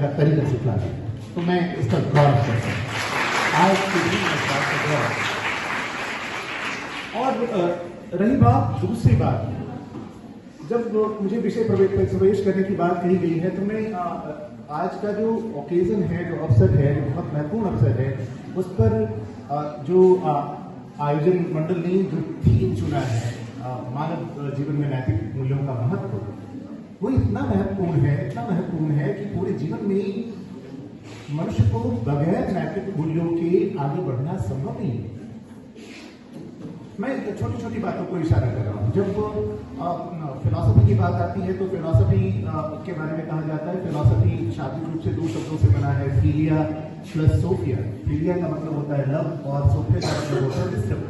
का तरीका सिखलाते हैं। तो मैं इसका गौर करता हूँ आज के दिन मैं इस बात का गौर। और रही बात दूसरी बात, जब मुझे विषय प्रवेश करने की बात कही गई है तो मैं आज का जो ओकेजन है, जो अवसर है, जो बहुत महत्वपूर्ण अवसर है, उस पर जो आयोजन मंडल ने जो थीम चुना है, मानव जीवन में नैतिक मूल्यों का महत्व, वो इतना महत्वपूर्ण है कि पूरे जीवन में मनुष्य को बगैर नैतिक मूल्यों के आगे बढ़ना संभव नहीं है। मैं छोटी छोटी बातों को इशारा कर रहा हूँ। जब फिलॉसफी की बात आती है तो फिलॉसफी के बारे में कहा जाता है, फिलॉसफी शाब्दिक रूप से दो शब्दों से बना है, फिलिया प्लस सोफिया। फिलिया का मतलब होता है लव और सोफिया का मतलब होता है विजडम।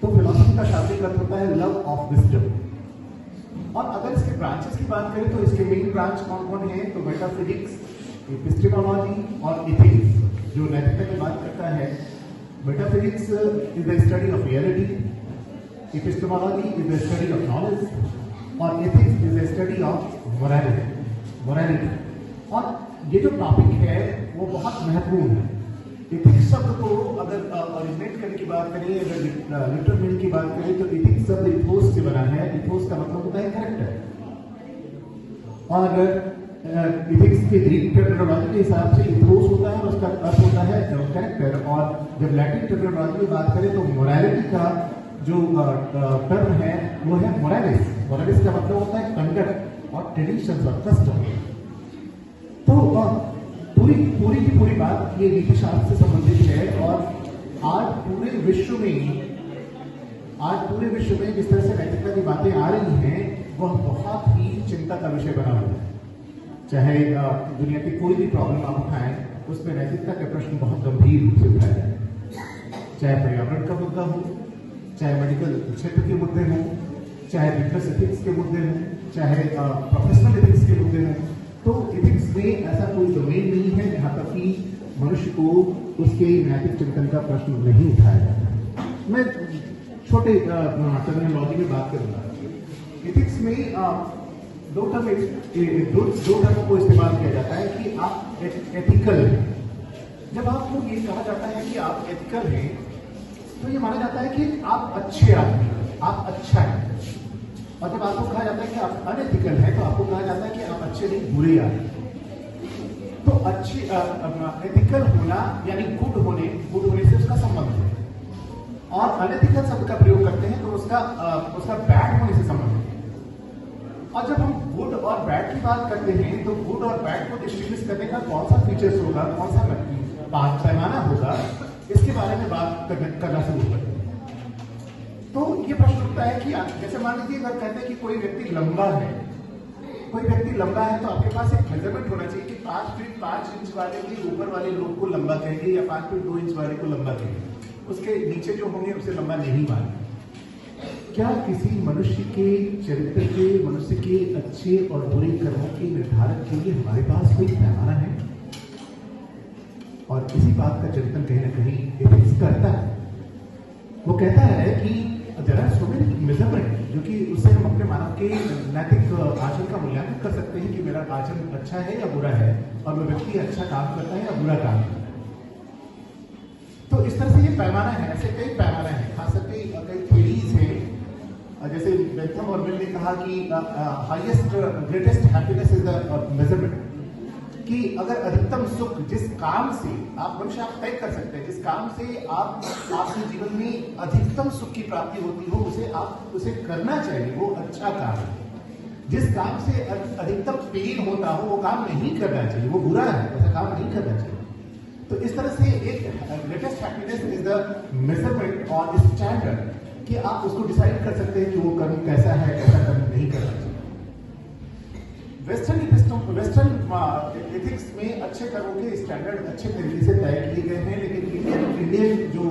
तो फिलॉसफी का शाब्दिक अर्थ होता है लव ऑफ विजडम। और अगर इसके ब्रांचेस की बात करें तो इसके मेन ब्रांच कौन कौन है, तो मेटाफिजिक्स, एपिस्टेमोलॉजी और इथिक्स जो नैतिकता की बात करता है। Metaphysics is the study of reality, epistemology is the study of knowledge, और ethics is the study of morality। और ये जो टॉपिक है वो बहुत महत्वपूर्ण है। इथिक्स शब्द को अगर ओरिजिनेट करने की बात करें, अगर लिटरल मीनिंग की बात करें तो इथिक्स शब्द इथोस से बना है। इथोस का मतलब होता है कैरेक्टर। और इथिक्स के ग्रीक टर्मिनोलॉजी के हिसाब से इथोस होता है और उसका अर्थ होता है कैरेक्टर। और जब लैटिन टर्मिनोलॉजी की बात करें तो मोरालिटी का जो टर्म है वो है मोरालिस। मोरालिस का मतलब होता है कंडक्ट और ट्रेडिशंस और कस्टम। तो पूरी की पूरी बात ये नीति शास्त्र से संबंधित है। और आज पूरे विश्व में जिस तरह से नैतिकता की बातें आ रही हैं वह बहुत ही चिंता का विषय बना हुआ है। चाहे दुनिया की कोई भी प्रॉब्लम आप उठाएं, उसमें नैतिकता के प्रश्न बहुत गंभीर रूप से उठाए जाए। चाहे पर्यावरण का मुद्दा हो, चाहे मेडिकल क्षेत्र के मुद्दे हों, चाहे बिजनेस एथिक्स के मुद्दे हों, चाहे प्रोफेशनल एथिक्स के मुद्दे हों, तो एथिक्स में ऐसा कोई डोमेन नहीं है जहां तक कि मनुष्य को उसके नैतिक चिंतन का प्रश्न नहीं उठाया जाता। मैं छोटे टर्मिनोलॉजी में बात करूंगा। एथिक्स में दो टर्म को इस्तेमाल किया जाता है कि आप एथिकल हैं। जब आपको ये कहा जाता है कि आप एथिकल हैं तो ये माना जाता है कि आप अच्छे आदमी हैं, आप अच्छा हैं। और जब आपको कहा जाता है कि आप अनएथिकल हैं तो आपको कहा जाता है कि आप अच्छे नहीं, बुरे आदमी। तो अच्छे एथिकल होना यानी गुड होने से उसका संबंध है। और अनएथिकल शब्द का प्रयोग करते हैं तो उसका बैड होने से संबंध है। और जब हम गुड और बैड की बात करते हैं तो गुड और बैड को डिस्टिंग्विश करने का कौन सा फीचर्स होगा, कौन सा पैमाना होगा, इसके बारे में बात करना शुरू करते हैं। तो ये प्रश्न उठता है कि जैसे मान लीजिए अगर कहते हैं कि कोई व्यक्ति लंबा है तो आपके पास एक मेजरमेंट होना चाहिए कि 5 फीट 5 इंच वाले के ऊपर वाले लोग को लंबा कहेंगे या 5 फीट 2 इंच वाले को लंबा कहेंगे, उसके नीचे जो होंगे उसे लंबा नहीं मानेंगे। क्या किसी मनुष्य के चरित्र के, मनुष्य के अच्छे और बुरे कर्मों के निर्धारण के लिए हमारे पास कोई पैमाना है? और इसी बात का चिंतन कहीं ना कहीं एथिक्स करता है। वो कहता है कि जरा सुमित मेजरमेंट, जो कि उससे हम अपने मानव के नैतिक आचरण का मूल्यांकन कर सकते हैं कि मेरा आचरण अच्छा है या बुरा है, और वो व्यक्ति अच्छा काम करता है या बुरा काम करता है। तो इस तरह से ये पैमाना है। ऐसे कई पैमाना है, खास करके कई थ्योरीज हैं। जैसे बेंथम और मिल ने कहा कि greatest happiness is the measurement, कि अगर अधिकतम सुख जिस काम से आप मनुष्य आप तय कर सकते हैं, जिस काम से आपके जीवन में अधिकतम सुख की प्राप्ति होती हो उसे करना चाहिए, वो अच्छा काम है। जिस काम से अधिकतम पेन होता हो वो काम नहीं करना चाहिए, वो बुरा है, ऐसा काम नहीं करना चाहिए। तो इस तरह से एक greatest happiness is the measurement और स्टैंडर्ड कि आप उसको डिसाइड कर सकते हैं कि वो कर्म कैसा है, कैसा कर्म नहीं करना चाहिए। वेस्टर्न एथिक्स में अच्छे कर्मों के स्टैंडर्ड अच्छे तरीके से तय किए गए हैं, लेकिन इंडियन जो